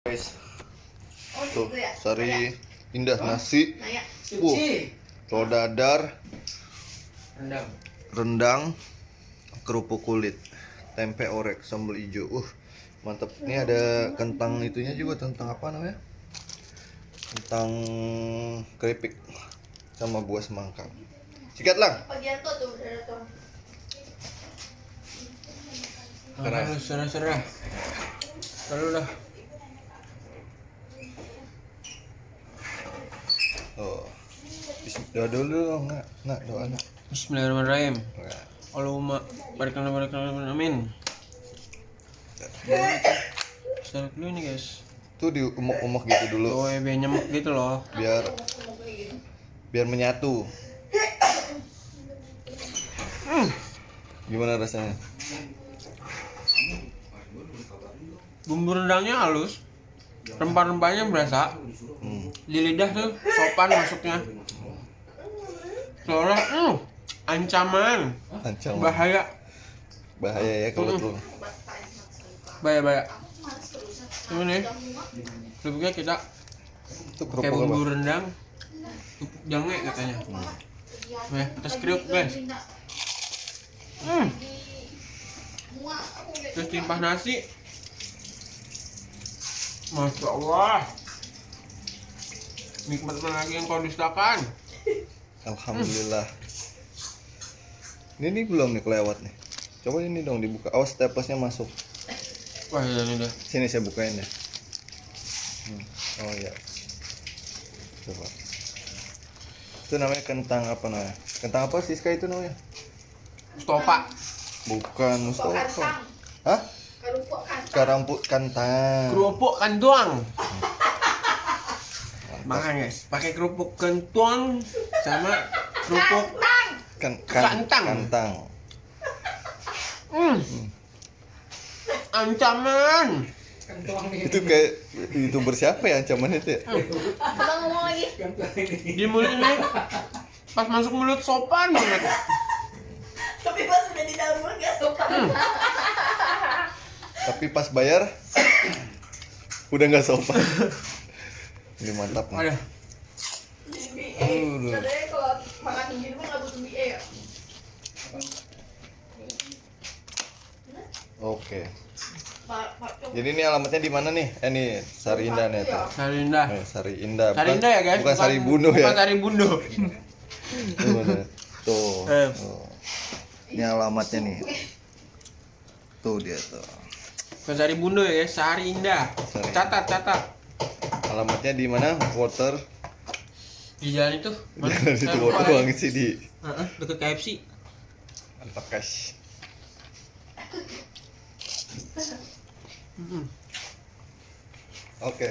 Guys, tuh Sari Indah nasi, telur dadar, rendang, kerupuk kulit, tempe orek, sambal hijau. Mantep. Ini ada kentang itunya juga, kentang apa namanya? Kentang keripik sama buah semangka. Sikat lang. Serah. Lalu dah. Oh, doa dulu dong, nak doa nak. Bismillahirrahmanirrahim. Allahumma barik lana amin. Start dulu nih guys. Tuh diumek-umek gitu dulu. Oh ya biar nyemuk gitu loh. Biar menyatu. Gimana rasanya? Bumbu rendangnya halus, rempah-rempahnya berasa. Di lidah tuh sopan masuknya. Soalnya ancaman. Bahaya Ya kalau tuh. Bahaya. Ini nih, kerupuknya kita pakai bumbu rendang, kerupuk jange katanya. Atas kriuk guys. Terus timpah nasi. Masya Allah. Nikmat mana lagi yang kau dustakan. Alhamdulillah. Ini belum nih kelewat nih. Coba ini dong dibuka. Awas staplesnya masuk. Wah ini dah. Sini saya bukain ya. Oh ya. Coba. Itu namanya kentang apa namanya? Kentang apa sih Ska itu namanya? Stopa. Bukan Mustafa. Hah? Karamput kentang. Kerupuk kentuang. Makan guys, pakai kerupuk kentuang sama kerupuk kentang. Ancaman. Itu kayak YouTuber siapa ya ancaman itu ya? Abang ngomong lagi. Di mulut ini pas masuk mulut sopan banget. Tapi pas udah di dalam mulut gak sopan. Tapi pas bayar udah nggak sopan. Ini mantap nih. Aduh. Katanya kalau makan di rumah gak butuh BA ya? Oke. Jadi ini alamatnya di mana nih? Nih Sari Indah nih tuh. Sari Indah. Sari Indah. Sari Indah ya guys. Bukan Sari Bunuh ya. Bukan Sari Bunuh. Tuh. Ini alamatnya nih. Tuh dia tuh. Bukan Sari Bunuh ya, Sari Indah. Catat. Alamatnya di mana? Water. Di jalan itu. Jangan di itu doang sih di. Dekat KFC. Mantap guys. Oke.